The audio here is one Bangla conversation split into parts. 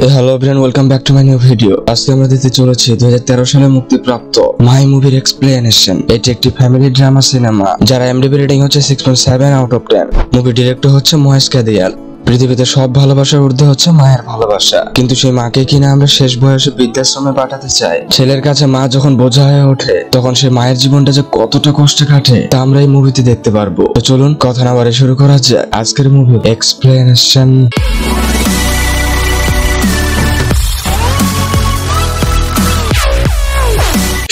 Hello everyone, welcome back to my new video. আজকে আমরা দিতে চলেছি 2013 সালে মুক্তিপ্রাপ্ত মাই মুভির এক্সপ্লেনেশন। এটি একটি ফ্যামিলি ড্রামা সিনেমা যার IMDb রেটিং হচ্ছে 6.7 আউট অফ 10। মুভি ডিরেক্টর হচ্ছে মহেশ কাদিয়াল। পৃথিবীতে সব ভালোবাসার ঊর্ধ্বে হচ্ছে মায়ের ভালোবাসা, কিন্তু সেই মাকে কিনা আমরা শেষ বয়সে বৃদ্ধাশ্রমে পাঠাতে চাই। ছেলের কাছে মা যখন বোঝা হয়ে ওঠে তখন সে মায়ের জীবনটা যে কতটা কষ্টে কাটে তা আমরা এই মুভিতে দেখতে পারবো। তো চলুন কথা না বাড়িয়ে শুরু করা যাক আজকের মুভি এক্সপ্লেনেশন।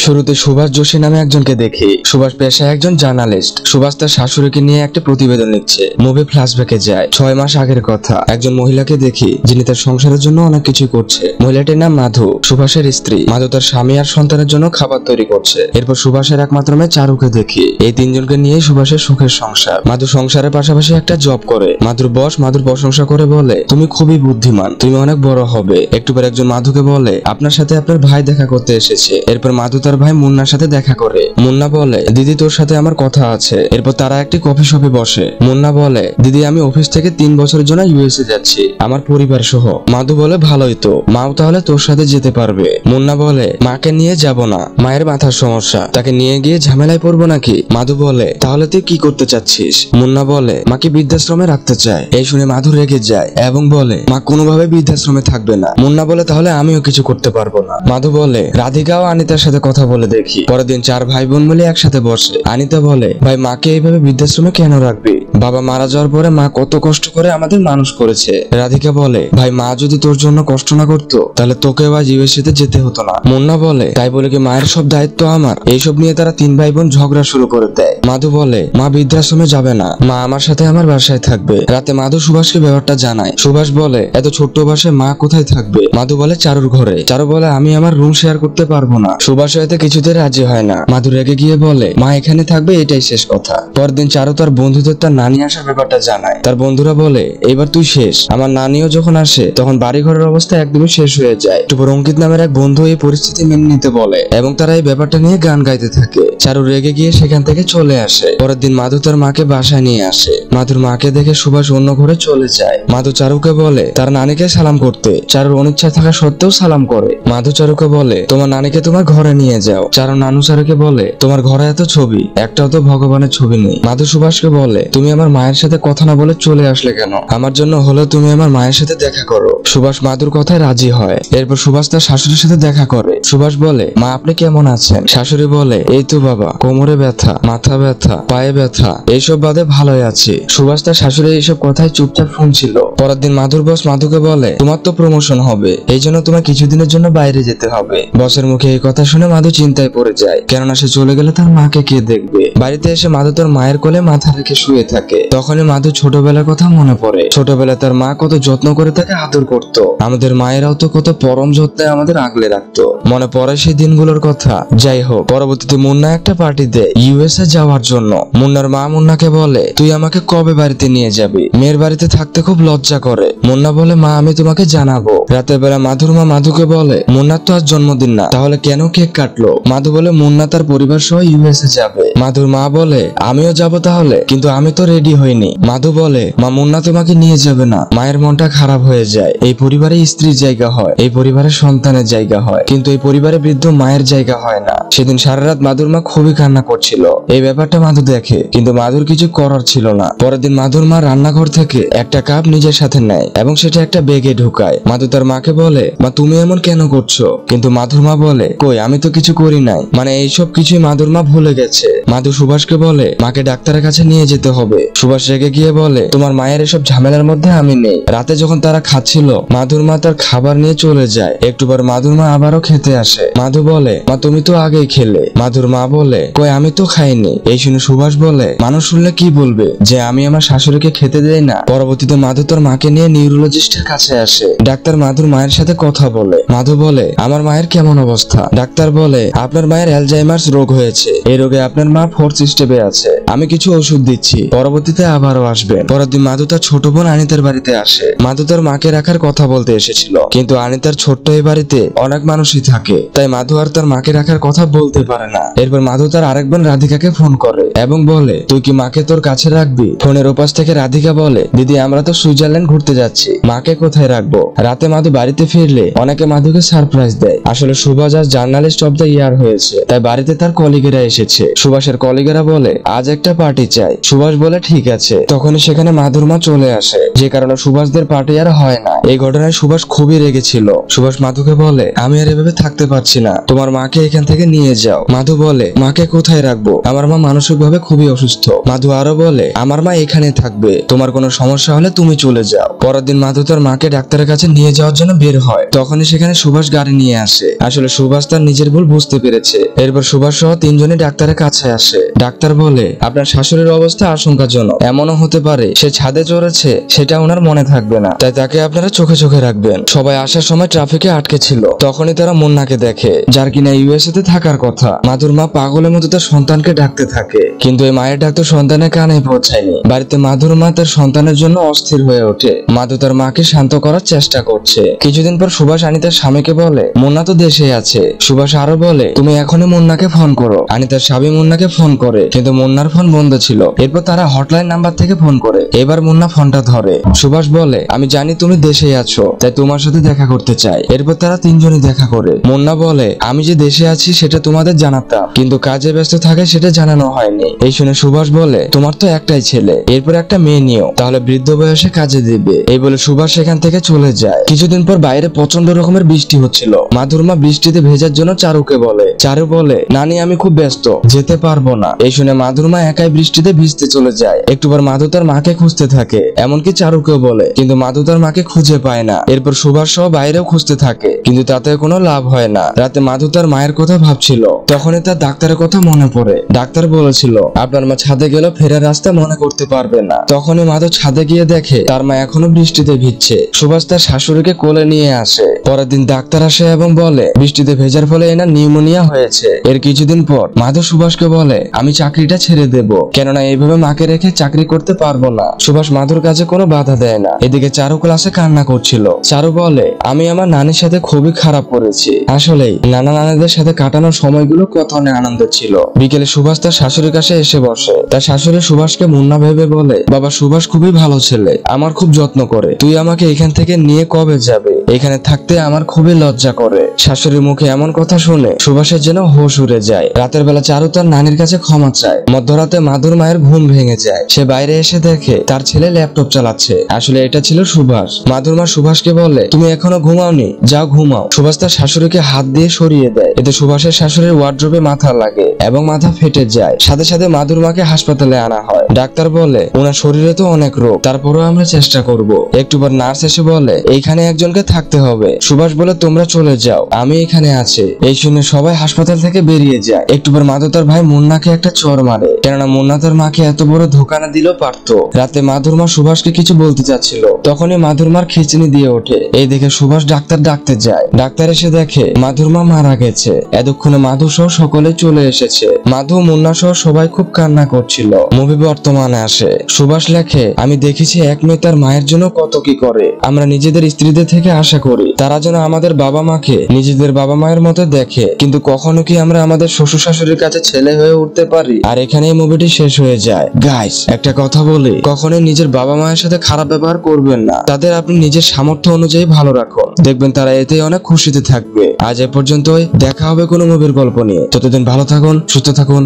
শুরুতে সুভাষ যোশী নামে একজনকে দেখি। সুভাষ পেশায় একজন জার্নালিস্ট। সুভাষ তার শাশুড়িকে নিয়ে একটা প্রতিবেদন লিখছে। মুভি ফ্ল্যাশব্যাকে যায় 6 মাস আগের কথা। একজন মহিলাকে দেখি যিনি তার সংসারের জন্য অনেক কিছু করছে। মহিলাটির নাম মাধু, সুভাষের স্ত্রী। মাধু তার স্বামী আর সন্তানের জন্য খাবার তৈরি করছে। এরপর সুভাষের একমাত্র মেয়ে চারুকে দেখি। এই তিনজনকে নিয়ে সুভাষের সুখের সংসার। মাধু সংসারের পাশাপাশি একটা জব করে। মাধুর বস মাধুর প্রশংসা করে বলে, তুমি খুবই বুদ্ধিমান, তুমি অনেক বড় হবে। একটু পর একজন মাধুকে বলে, আপনার সাথে আপনার ভাই দেখা করতে এসেছে। এরপর মাধু তার ভাই মুন্নার সাথে দেখা করে। মুন্না বলে, দিদি তোর সাথে আমার কথা আছে। এরপর তারা একটি কফি শপে বসে। মুন্না বলে, দিদি আমি অফিস থেকে 3 বছরের জন্য USA যাচ্ছি আমার পরিবার সহ। মাধু বলে, ভালোই তো, মাও তাহলে তোর সাথে যেতে পারবে। মুন্না বলে, মাকে নিয়ে যাব না, মায়ের মাথার সমস্যা, তাকে নিয়ে গিয়ে ঝামেলায় পড়বো নাকি? মাধু বলে, তাহলে তুই কি করতে চাচ্ছিস? মুন্না বলে, মাকে বৃদ্ধাশ্রমে রাখতে চায়। এই শুনে মাধু রেগে যায় এবং বলে, মা কোনোভাবে বৃদ্ধাশ্রমে থাকবে না। মুন্না বলে, তাহলে আমিও কিছু করতে পারবো না। মাধু বলে, রাধিকা ও আনিতার সাথে কথা বলে দেখি। পরের দিন 4 ভাই বোন মিলে একসাথে বসে। আনিতা বলে, ভাই মাকে এইভাবে বৃদ্ধাশ্রমে কেন রাখবি? বাবা মারা যাওয়ার পরে মা কত কষ্ট করে আমাদের মানুষ করেছে। রাধিকা বলে, ভাই মা যদি তোর জন্য কষ্ট না করতো তাহলে তোকে আজ USA তে যেতে হতো না। মুন্না বলে, তাই বলে কি মায়ের সব দায়িত্ব আমার? এইসব নিয়ে তারা 3 ভাই বোন ঝগড়া শুরু করে দেয়। মাধু বলে, মা বৃদ্ধাশ্রমে যাবে না, মা আমার সাথে আমার বাসায় থাকবে। রাতে মাধু সুভাষকে ব্যাপারটা জানায়। সুভাষ বলে, এত ছোট্ট বাসায় মা কোথায় থাকবে? মাধু বলে, চারুর ঘরে। চারু বলে, আমি আমার রুম শেয়ার করতে পারবো না। সুভাষ এতে কিছুতে রাজি হয় না। মাধু রেগে গিয়ে বলে, মা এখানে থাকবে, এটাই শেষ কথা। পরদিন চারু তার বন্ধুদের তার নানি আসার ব্যাপারটা জানায়। তার বন্ধুরা বলে, এবার তুই শেষ। আমার নানিও যখন আসে তখন বাড়ি ঘরের অবস্থা একদমই শেষ হয়ে যায়। একটু অঙ্কিত নামের এক বন্ধু এই পরিস্থিতি মেনে নিতে বলে এবং তারা এই ব্যাপারটা নিয়ে গান গাইতে থাকে। চারু রেগে গিয়ে সেখান থেকে চলে আসে। পরের দিন মাধু তার মাকে বাসায় নিয়ে আসে। মাধুর মাকে দেখে সুভাষ অন্য ঘরে চলে যায়। মাধু চারুকে বলে তার নানিকে সালাম করতে। চারুর অনিচ্ছা থাকা সত্ত্বেও সালাম করে। মাধু চারুকে বলে, তোমার নানিকে তোমার ঘরে নিয়ে যাও। চারু নানু চারুকে বলে, তোমার ঘরে এত ছবি, একটাও তো ভগবানের ছবি নেই। মাধু সুভাষকে বলে, তুমি আমার মায়ের সাথে কথা না বলে চলে আসলে কেন? আমার জন্য হলেও তুমি আমার মায়ের সাথে দেখা করো। সুভাষ মাধুর কথায় রাজি হয়। এরপর সুভাষ তার শাশুড়ির সাথে দেখা করে। সুভাষ বলে, মা আপনি কেমন আছেন? শাশুড়ি বলে, এই তো বাবা, কোমরে ব্যথা, মাথা ব্যথা, পায়ে ব্যথা, এইসব বাদে ভালোই আছি। সুভাষ তার শাশুড়ি এইসব কথায় চুপচাপ শুনছিল। পরের দিন মাধুর বস মাধুকে বলে, তোমার তো প্রমোশন হবে, এই জন্য তোমার কিছুদিনের জন্য বাইরে যেতে হবে। বসের মুখে এই কথা শুনে মাধু চিন্তায় পড়ে যায়, কেননা সে চলে গেলে তার মাকে কে দেখবে। বাড়িতে এসে মাধু তার মায়ের কোলে মাথা রেখে শুয়ে থাকে। তখনই মাধু ছোটবেলার কথা মনে পড়ে। ছোটবেলায় তার মা কত যত্ন করে তাকে আদর করতো। আমাদের মায়েরাও তো কত পরম যত্নে আমাদের আগলে রাখতো। মনে পড়ে সেই দিনগুলোর কথা। যাই হোক, পরবর্তীতে মুন্না একটা পার্টি দেয় USA যাওয়ার জন্য। মুন্নার মা মুন্নাকে বলে, তুই আমাকে কবে বাড়িতে নিয়ে যাবি? মেয়ের বাড়িতে থাকতে খুব লজ্জা করে। মুন্না বলে, মা আমি তোমাকে জানাবো। রাতের বেলা মাধুর মা মাধুকে বলে, মুন্নার তো আজ জন্মদিন না, তাহলে কেন কেক কাটলো? মাধু বলে, মুন্না তার পরিবার সহ USA যাবে। মাধুর মা বলে, আমিও যাব তাহলে, কিন্তু আমি তো রেডি হইনি। মাধু বলে, মা মুন্না তোমাকে নিয়ে যাবে না। মায়ের মনটা খারাপ হয়ে যায়। এই পরিবারে স্ত্রীর জায়গা হয়, এই পরিবারে সন্তানের জায়গা হয়, কিন্তু এই পরিবারে বৃদ্ধ মায়ের জায়গা হয় না। সেদিন সারা রাত মাধুর মা খুবই কান্না করছিল। এই ব্যাপারটা মাধু দেখে, কিন্তু মাধুর কিছু করার ছিল না। পরের দিন মাধুর মা রান্নাঘর থেকে একটা কাপ নিজের সাথে নেয় এবং সেটা একটা ব্যাগে ঢুকায়। মাধু তার মাকে বলে, মা তুমি এমন কেন করছো? কিন্তু মাধুর মা বলে, কই আমি তো কিছু করি নাই। মানে এইসব কিছুই মাধুর মা ভুলে গেছে। মাধু সুভাষকে বলে, মাকে ডাক্তারের কাছে নিয়ে যেতে হবে। সুভাষ রেগে গিয়ে বলে, তোমার মায়ের এসব ঝামেলার মধ্যে আমি নেই। রাতে যখন তারা খাচ্ছিল মাধুর মা তার খাবার নিয়ে চলে যায়। একটু পর মাধুর মা আবারও খেতে আসে। মাধু বলে, মা তুমি তো আগেই খেলে। মাধুর মা বলে, কই আমি তো খাইনি। এই শুনে সুভাষ বলে, মানুষ শুনলে কি বলবে যে আমি আমার শাশুড়িকে খেতে দেই না। পরবর্তীতে মাধু তার মাকে নিয়ে নিউরোলজিস্টের কাছে আসে। ডাক্তার মাধুর মায়ের সাথে কথা বলে। মাধু বলে, আমার মায়ের কেমন অবস্থা? ডাক্তার বলে, বলে আপনার মায়ের অ্যালজাইমার্স রোগ হয়েছে, এই রোগে আপনার মা ফোর্থ স্টেপে আছে, আমি কিছু ওষুধ দিচ্ছি, পরবর্তীতে আবারও আসবেন। পরের দিন মাধু তার ছোট বোন আনিতার বাড়িতে আসে। মাধু তার মাকে রাখার কথা বলতে এসেছিল, কিন্তু আনিতার ছোট্ট এই বাড়িতে অনেক মানুষই থাকে, তাই মাধু আর তার মাকে রাখার কথা বলতে পারে না। এরপর মাধু তার আরেক বোন রাধিকাকে ফোন করে এবং বলে তুই কি মাকে তোর কাছে রাখবি? ফোনের ওপাশ থেকে রাধিকা বলে দিদি আমরা তো সুইজারল্যান্ড ঘুরতে যাচ্ছি, মাকে কোথায় রাখবো? রাতে মাধু বাড়িতে ফিরলে অনেকে মাধুকে সারপ্রাইজ দেয়। আসলে সুভাষ আজ জার্নালিস্ট অব দ্য ইয়ার হয়েছে, তাই বাড়িতে তার কলিগেরা এসেছে। সুভাষের কলিগেরা বলে আজ একটা পার্টি চাই। সুভাষ বলে ঠিক আছে। তখনই সেখানে মাধুর মা চলে আসে, যে কারণে সুভাষদের পার্টি আর হয় না। এই ঘটনায় সুভাষ খুবই রেগেছিল। সুভাষ মাধুকে বলে আমি আর এভাবে থাকতে পারছি না, তোমার মাকে এখান থেকে নিয়ে যাও। মাধু বলে মাকে কোথায় রাখবো? আমার মা মানসিক ভাবে খুবই অসুস্থ। মাধু আরো বলে আমার মা এখানে থাকবে, তোমার কোনো সমস্যা হলে তুমি চলে যাও। পরের দিন মাধু তার মাকে ডাক্তারের কাছে নিয়ে যাওয়ার জন্য বের হয়। তখনই সেখানে সুভাষ গাড়ি নিয়ে আসে। আসলে সুভাষ তার নিজের ভুল বুঝতে পেরেছে। এরপর সুভাষ সহ তিনজনই ডাক্তারের কাছে আসে। ডাক্তার বলে আপনার শাশুড়ির অবস্থা আশঙ্কাজনক, এমনও হতে পারে সে ছাদে চড়েছে, সেটা ওনার মনে থাকবে না, তাই তাকে আপনারা চোখে চোখে রাখবেন। সবাই আসার সময় ট্রাফিকে আটকে ছিল। তখনই তারা মুন্নাকে দেখে, যার কিনা ইউএসএ তে থাকার কথা। মাধুর মা পাগলের মতো তার সন্তানকে ডাকতে থাকে, কিন্তু এই মায়ের ডাক তো সন্তানের কানে পৌঁছায়নি। বাড়িতে মাধুর মা তার সন্তানের জন্য অস্থির হয়ে ওঠে। মাধু তার মাকে শান্ত করার চেষ্টা করছে। কিছুদিন পর সুভাষ আনিতার স্বামীকে বলে মুন্না তো দেশে আছে। সুভাষ আরো বলে তুমি এখনই মুন্নাকে ফোন করো। আনিতার স্বামী মুন্নাকে ফোন করে, কিন্তু মুন্নার ফোন বন্ধ ছিল। এরপর তারা হটলাইন নাম্বার থেকে ফোন করে। এবার মুন্না ফোনটা ধরে। সুভাষ বলে আমি জানি তুমি দেশে আছো, তাই তোমার সাথে দেখা করতে চাই। এরপর তারা তিনজনই দেখা করে। মুন্না বলে আমি যে দেশে আছি সেটা তোমাদের জানাতাম, কিন্তু কাজে ব্যস্ত থাকে সেটা জানানো হয়নি। এই শুনে সুভাষ বলে তোমার তো একটাই ছেলে, এরপর একটা মেয়ে নিও, তাহলে বৃদ্ধ বয়সে কাজে দেবে। এই বলে সুভাষ সেখান থেকে চলে যায়। কিছুদিন পর বাইরে প্রচন্ড রকমের বৃষ্টি হচ্ছিল। মাধুর মা বৃষ্টিতে ভেজার জন্য চারুকে বলে। চারু বলে নানি আমি খুব ব্যস্ত, যেতে পারবো না। এই শুনে মাধুর মা একাই বৃষ্টিতে ভিজতে চলে যায়। একটু পর মাধু তার মাকে খুঁজতে থাকে, এমনকি চারুকেও বলে, কিন্তু মাধু তার মাকে খুঁজে পায় না। এরপর সুভাষ সহ বাইরেও খুঁজতে থাকে, কিন্তু তাতে কোনো লাভ হয় না। রাতে মাধু তার মায়ের কথা ভাবছিল, তখনই তার ডাক্তারের কথা মনে পড়ে। ডাক্তার বলেছিল আপনার মা ছাদে গেলেও ফেরার রাস্তা মনে করতে পারবে না। তখনই মাধু ছাদে গিয়ে দেখে তার মা এখনো বৃষ্টিতে ভিজছে। সুভাষ তার শাশুড়িকে কোলে নিয়ে আসে। পরের দিন ডাক্তার আসে এবং বলে বৃষ্টিতে ভেজার ফলে এনার নিউমোনিয়া হয়েছে। এর কিছুদিন পর মাধু সুভাষকে বলে আমি চাকরিটা ছেড়ে দেব, কেননা এইভাবে মাকে রেখে চাকরি করতে পারবো না। সুভাষ মাধুর কাছে কোনো বাধা দেয় না। এদিকে চারু ক্লাসে কান্না করছিল। চারু বলে আমি আমার নানির সাথে খুবই খারাপ করেছি। আসলেই নানা নানিদের সাথে কাটানোর সময়গুলো কত অনেক আনন্দ ছিল। বিকেলে সুভাষ তার শাশুড়ির কাছে এসে বসে। তার শাশুড়ি সুভাষকে মুন্না ভেবে বলে বাবা সুভাষ খুবই ভালো ছেলে, আমার খুব যত্ন করে, তুই আমাকে এখান থেকে নিয়ে কবে যাবে? এখানে থাকতে আমার খুবই লজ্জা করে। শাশুড়ির মুখে এমন কথা শুনে সুভাষের যেন হোশ উড়ে যায়। রাতের বেলা চারু তার নানির কাছে ক্ষমা চায়। মধ্যরাতে মাধুর মায়ের ঘুম ভেঙে যায়। সে বাইরে এসে দেখে তার ছেলে ল্যাপটপ চালাচ্ছে। আসলে এটা ছিল সুভাষ। মাধুর মা সুভাষকে বলে তুমি এখনো ঘুমাওনি, যাও ঘুমাও। সুভাষ তার শাশুড়িকে হাত দিয়ে সরিয়ে দেয়। এতে সুভাষের শাশুড়ির ওয়ার্ড্রোবে মাথা লাগে এবং মাথা ফেটে যায়। সাথে সাথে মাধুর মাকে হাসপাতালে আনা হয়। ডাক্তার বলে ওনার শরীরে তো অনেক রোগ, তারপরেও আমরা চেষ্টা করব। একটু পর নার্স এসে বলে এইখানে একজনকে থাকতে হবে। সুভাষ বলে তোমরা চলে যাও, আমি এখানে আছি। এই শুনে সবাই হাসপাতাল থেকে বেরিয়ে যায়। একটু পর মাধু তার ভাই মুন্নাকে একটা চড় মারে, কেননা মুন্না তার মাকে এত বড় ধোকা না দিলেও পারতো। রাতে মাধুর মা সুভাষকে কিছু বলতে চাচ্ছিল, তখনই মাধুর মার খিঁচনি দিয়ে ওঠে। এই দেখে সুভাষ ডাক্তার ডাকতে যায়। ডাক্তার এসে দেখে মাধুর মা মারা গেছে। এতক্ষণে মাধু সহ সকলে চলে এসেছে। মাধু মুন্না সহ সবাই খুব কান্না করছিল। মুভি বর্তমানে আসে। সুভাষ লেখে আমি দেখেছি এক মেয়ে তার মায়ের জন্য কত কি করে। আমরা নিজেদের স্ত্রীদের থেকে আশা করি তারা যেন আমাদের বাবা মাকে নিজেদের বাবা মায়ের মতো দেখে, কিন্তু কখনো কি আমরা আমাদের শ্বশুর শাশুড়ির কাছে ছেলে হয়ে উঠতে পারি? আর এখানে এই মুভিটি শেষ হয়ে যায়। গাইস একটা কথা বলি, কখনোই নিজের বাবা মায়ের সাথে খারাপ ব্যবহার করবেন না। তাদের আপনি নিজের সামর্থ্য অনুযায়ী ভালো রাখুন, দেখবেন তারা এতেই অনেক খুশিতে থাকবে। আজ এ পর্যন্তই, দেখা হবে কোনো মুভির গল্প নিয়ে। ততদিন ভালো থাকুন, সুস্থ থাকুন।